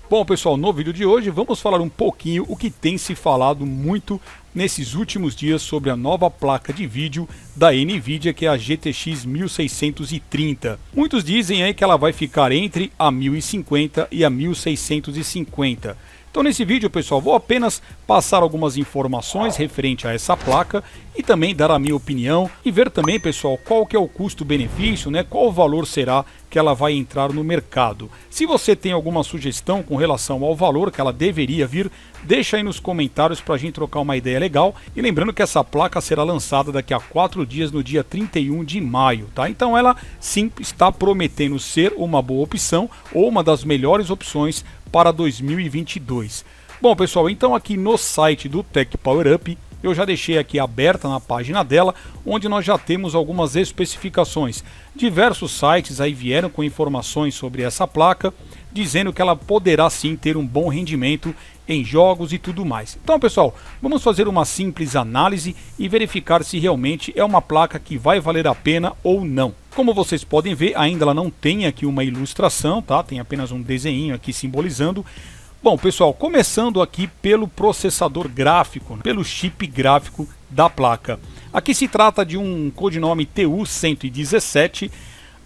Bom pessoal, no vídeo de hoje vamos falar um pouquinho o que tem se falado muito nesses últimos dias sobre a nova placa de vídeo da Nvidia, que é a GTX 1630. Muitos dizem aí que ela vai ficar entre a 1050 e a 1650. Então nesse vídeo, pessoal, vou apenas passar algumas informações referente a essa placa e também dar a minha opinião e ver também, pessoal, qual que é o custo-benefício, né? Qual o valor será que ela vai entrar no mercado. Se você tem alguma sugestão com relação ao valor que ela deveria vir, deixa aí nos comentários para a gente trocar uma ideia legal. E lembrando que essa placa será lançada daqui a 4 dias, no dia 31 de maio, tá? Então ela sim está prometendo ser uma boa opção ou uma das melhores opções para 2022. Bom pessoal, então aqui no site do Tech Power Up, eu já deixei aqui aberta na página dela, onde nós já temos algumas especificações. Diversos sites aí vieram com informações sobre essa placa, dizendo que ela poderá sim ter um bom rendimento em jogos e tudo mais. Então pessoal, vamos fazer uma simples análise e verificar se realmente é uma placa que vai valer a pena ou não. Como vocês podem ver, ainda ela não tem aqui uma ilustração, tá? Tem apenas um desenho aqui simbolizando. Bom pessoal, começando aqui pelo processador gráfico, pelo chip gráfico da placa. Aqui se trata de um codinome TU-117.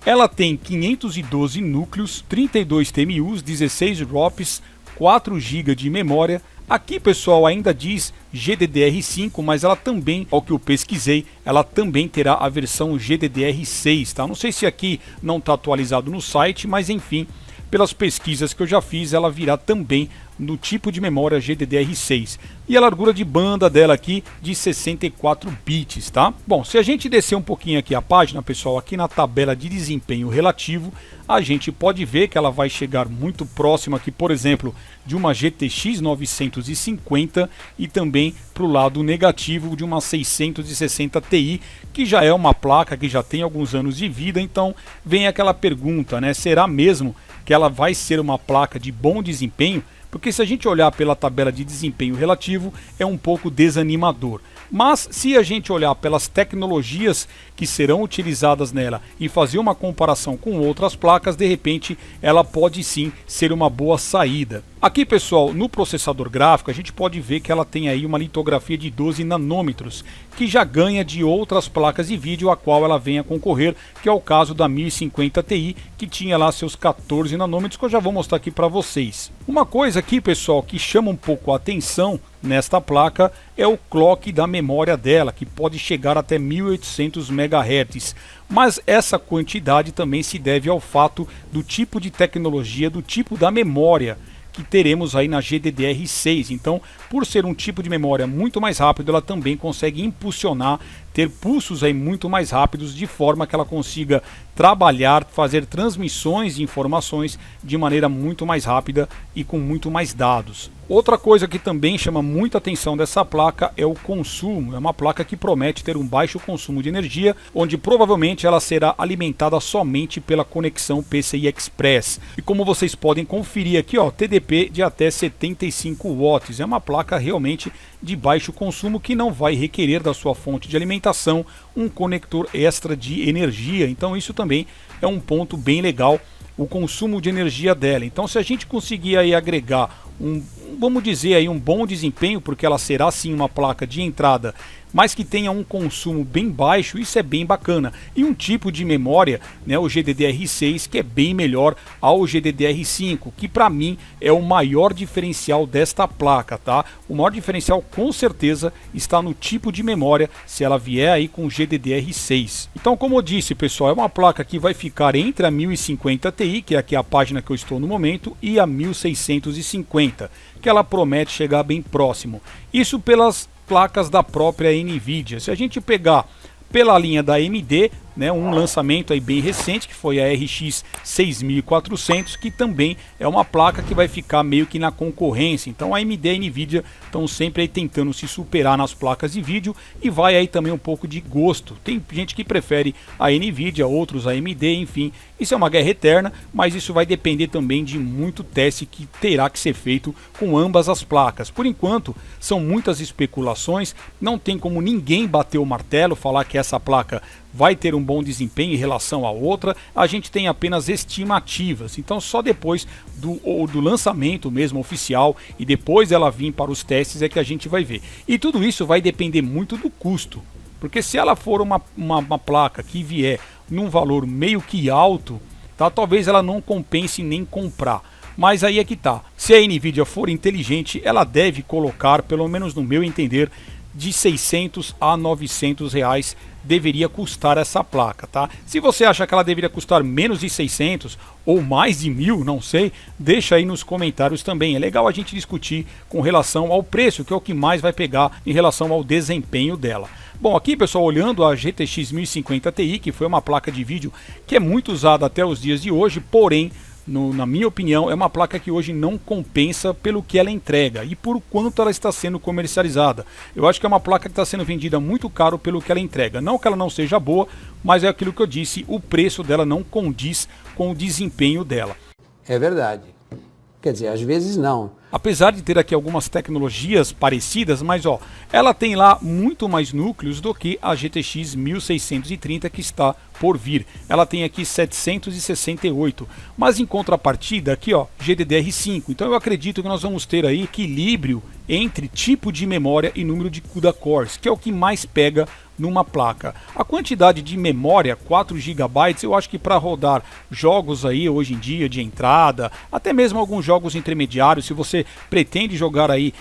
Ela tem 512 núcleos, 32 TMUs, 16 ROPs, 4 GB de memória. Aqui pessoal ainda diz GDDR5, mas ela também, ao que eu pesquisei, ela também terá a versão GDDR6, tá? Não sei se aqui não está atualizado no site, mas enfim, pelas pesquisas que eu já fiz, ela virá também no tipo de memória GDDR6. E a largura de banda dela aqui de 64 bits, tá? Bom, se a gente descer um pouquinho aqui a página, pessoal, aqui na tabela de desempenho relativo, a gente pode ver que ela vai chegar muito próximo aqui, por exemplo, de uma GTX 950 e também para o lado negativo de uma 660 Ti, que já é uma placa que já tem alguns anos de vida. Então vem aquela pergunta, né? Será mesmo que ela vai ser uma placa de bom desempenho? Porque se a gente olhar pela tabela de desempenho relativo, é um pouco desanimador. Mas se a gente olhar pelas tecnologias que serão utilizadas nela e fazer uma comparação com outras placas, de repente ela pode sim ser uma boa saída. Aqui pessoal, no processador gráfico, a gente pode ver que ela tem aí uma litografia de 12 nanômetros, que já ganha de outras placas de vídeo a qual ela vem a concorrer, que é o caso da 1050 Ti, que tinha lá seus 14 nanômetros, que eu já vou mostrar aqui para vocês. Uma coisa aqui pessoal que chama um pouco a atenção nesta placa é o clock da memória dela, que pode chegar até 1800 MHz. Mas essa quantidade também se deve ao fato do tipo de tecnologia, do tipo da memória que teremos aí na GDDR6. Então, por ser um tipo de memória muito mais rápido, ela também consegue impulsionar, ter pulsos aí muito mais rápidos, de forma que ela consiga trabalhar, fazer transmissões de informações de maneira muito mais rápida e com muito mais dados. Outra coisa que também chama muita atenção dessa placa é o consumo. É uma placa que promete ter um baixo consumo de energia, onde provavelmente ela será alimentada somente pela conexão PCI Express. E como vocês podem conferir aqui, ó, TDP de até 75 watts. É uma placa realmente de baixo consumo, que não vai requerer da sua fonte de alimentação um conector extra de energia. Então isso também é um ponto bem legal, o consumo de energia dela. Então se a gente conseguir aí agregar vamos dizer aí um bom desempenho, porque ela será sim uma placa de entrada, mas que tenha um consumo bem baixo, isso é bem bacana. E um tipo de memória, né, o GDDR6, que é bem melhor ao GDDR5, que para mim é o maior diferencial desta placa, tá? O maior diferencial com certeza está no tipo de memória, se ela vier aí com GDDR6. Então, como eu disse, pessoal, é uma placa que vai ficar entre a 1050 Ti, que é aqui a página que eu estou no momento, e a 1650, que ela promete chegar bem próximo. Isso pelas placas da própria Nvidia. Se a gente pegar pela linha da AMD, né, um lançamento aí bem recente, que foi a RX 6400, que também é uma placa que vai ficar meio que na concorrência. Então a AMD e a Nvidia estão sempre aí tentando se superar nas placas de vídeo, e vai aí também um pouco de gosto. Tem gente que prefere a Nvidia, outros a AMD, enfim, isso é uma guerra eterna, mas isso vai depender também de muito teste que terá que ser feito com ambas as placas. Por enquanto são muitas especulações, não tem como ninguém bater o martelo, falar que essa placa vai ter um bom desempenho em relação à outra, a gente tem apenas estimativas. Então só depois do lançamento mesmo oficial e depois ela vir para os testes é que a gente vai ver. E tudo isso vai depender muito do custo, porque se ela for uma placa que vier num valor meio que alto, tá, talvez ela não compense nem comprar. Mas aí é que tá, se a Nvidia for inteligente, ela deve colocar, pelo menos no meu entender, de 600 a 900 reais deveria custar essa placa, tá? Se você acha que ela deveria custar menos de 600 ou mais de 1.000, não sei, deixa aí nos comentários também. É legal a gente discutir com relação ao preço, que é o que mais vai pegar em relação ao desempenho dela. Bom, aqui pessoal, olhando a GTX 1050 Ti, que foi uma placa de vídeo que é muito usada até os dias de hoje, porém, na minha opinião, é uma placa que hoje não compensa pelo que ela entrega e por quanto ela está sendo comercializada. Eu acho que é uma placa que está sendo vendida muito caro pelo que ela entrega. Não que ela não seja boa, mas é aquilo que eu disse, o preço dela não condiz com o desempenho dela. É verdade. Quer dizer, às vezes não. Apesar de ter aqui algumas tecnologias parecidas, mas ó, ela tem lá muito mais núcleos do que a GTX 1630 que está por vir. Ela tem aqui 768, mas em contrapartida aqui ó, GDDR5. Então eu acredito que nós vamos ter aí equilíbrio entre tipo de memória e número de CUDA cores, que é o que mais pega numa placa. A quantidade de memória, 4 GB, eu acho que para rodar jogos aí hoje em dia de entrada, até mesmo alguns jogos intermediários, se você pretende jogar aí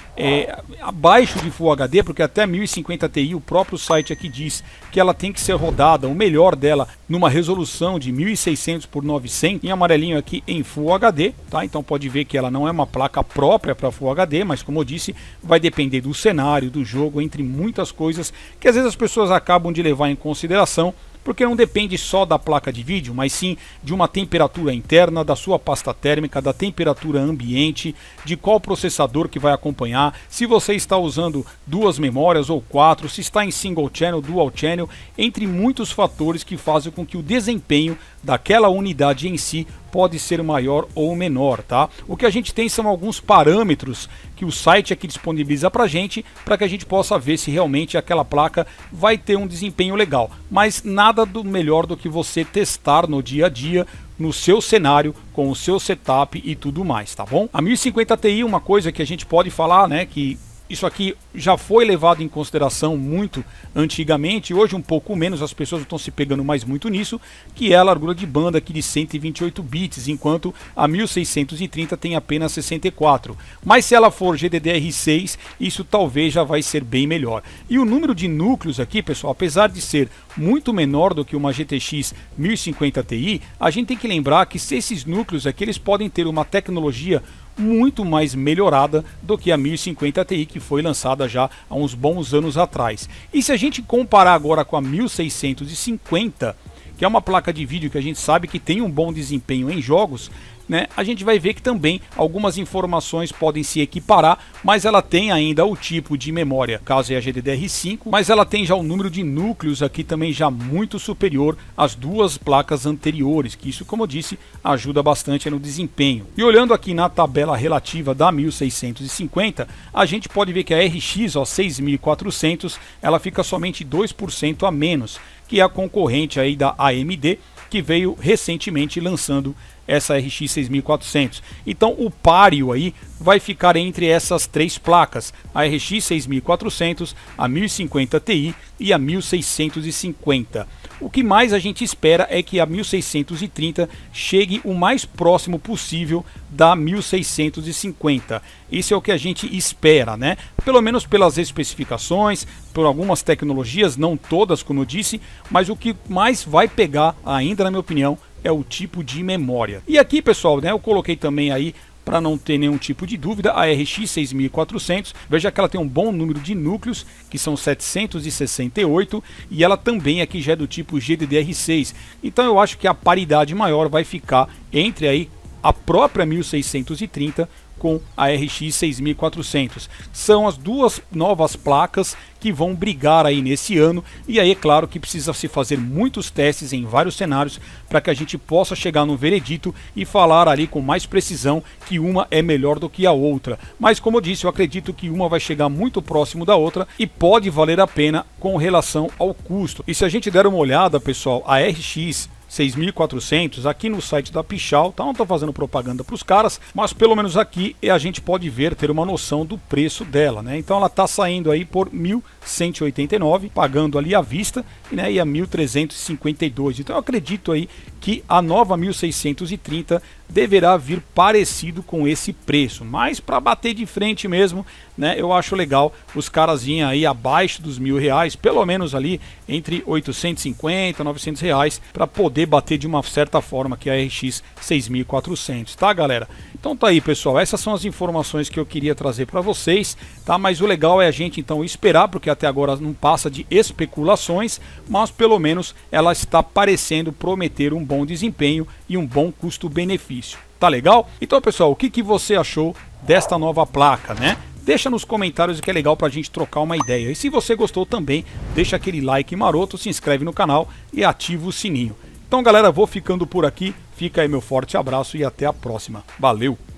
abaixo de Full HD, porque até 1050 Ti o próprio site aqui diz que ela tem que ser rodada, o melhor dela, numa resolução de 1600 por 900, em amarelinho aqui em Full HD, tá? Então pode ver que ela não é uma placa própria para Full HD, mas como eu disse, vai depender do cenário, do jogo, entre muitas coisas que às vezes as pessoas acabam de levar em consideração, porque não depende só da placa de vídeo, mas sim de uma temperatura interna, da sua pasta térmica, da temperatura ambiente, de qual processador que vai acompanhar, se você está usando duas memórias ou quatro, se está em single channel, dual channel, entre muitos fatores que fazem com que o desempenho daquela unidade em si pode ser maior ou menor, tá? O que a gente tem são alguns parâmetros que o site aqui disponibiliza pra gente, para que a gente possa ver se realmente aquela placa vai ter um desempenho legal, mas nada melhor do que você testar no dia a dia, no seu cenário, com o seu setup e tudo mais, tá bom? A 1050 Ti, uma coisa que a gente pode falar, né, que isso aqui já foi levado em consideração muito antigamente, hoje um pouco menos, as pessoas estão se pegando mais muito nisso, que é a largura de banda aqui de 128 bits, enquanto a 1630 tem apenas 64. Mas se ela for GDDR6, isso talvez já vai ser bem melhor. E o número de núcleos aqui, pessoal, apesar de ser muito menor do que uma GTX 1050 Ti, a gente tem que lembrar que se esses núcleos aqui, eles podem ter uma tecnologia muito mais melhorada do que a 1050 Ti, que foi lançada já há uns bons anos atrás. E se a gente comparar agora com a 1650, que é uma placa de vídeo que a gente sabe que tem um bom desempenho em jogos, né, a gente vai ver que também algumas informações podem se equiparar, mas ela tem ainda o tipo de memória, caso é a GDDR5, mas ela tem já o número de núcleos aqui também já muito superior às duas placas anteriores, que isso, como eu disse, ajuda bastante no desempenho. E olhando aqui na tabela relativa da 1650, a gente pode ver que a RX 6400, ela fica somente 2% a menos, que é a concorrente aí da AMD, que veio recentemente lançando essa RX 6400. Então o páreo aí vai ficar entre essas três placas, a RX 6400, a 1050 Ti e a 1650. O que mais a gente espera é que a 1630 chegue o mais próximo possível da 1650. Isso é o que a gente espera, né? Pelo menos pelas especificações, por algumas tecnologias, não todas, como eu disse, mas o que mais vai pegar ainda, na minha opinião, é o tipo de memória. E aqui, pessoal, né, eu coloquei também aí, para não ter nenhum tipo de dúvida, a RX 6400. Veja que ela tem um bom número de núcleos, que são 768, e ela também aqui já é do tipo GDDR6. Então eu acho que a paridade maior vai ficar entre aí a própria 1630 com a RX 6400. São as duas novas placas que vão brigar aí nesse ano, e aí é claro que precisa se fazer muitos testes em vários cenários para que a gente possa chegar no veredito e falar ali com mais precisão que uma é melhor do que a outra. Mas como eu disse, eu acredito que uma vai chegar muito próximo da outra e pode valer a pena com relação ao custo. E se a gente der uma olhada, pessoal, a RX 6400 aqui no site da Pichau, tá? Não tô fazendo propaganda para os caras, mas pelo menos aqui a gente pode ver, ter uma noção do preço dela, né? Então ela tá saindo aí por 1.189, pagando ali à vista, né? E a 1.352. Então eu acredito aí que a nova 1630 deverá vir parecido com esse preço, mas para bater de frente mesmo, né? Eu acho legal os caras virem aí abaixo dos R$1.000, pelo menos ali entre 850 e 900 reais, para poder bater de uma certa forma que a RX 6400, tá, galera? Então tá aí, pessoal, essas são as informações que eu queria trazer para vocês, tá? Mas o legal é a gente então esperar, porque até agora não passa de especulações, mas pelo menos ela está parecendo prometer um bom desempenho e um bom custo-benefício. Tá legal? Então, pessoal, o que você achou desta nova placa, né? Deixa nos comentários, que é legal pra gente trocar uma ideia. E se você gostou também, deixa aquele like maroto, se inscreve no canal e ativa o sininho. Então, galera, vou ficando por aqui. Fica aí meu forte abraço e até a próxima. Valeu!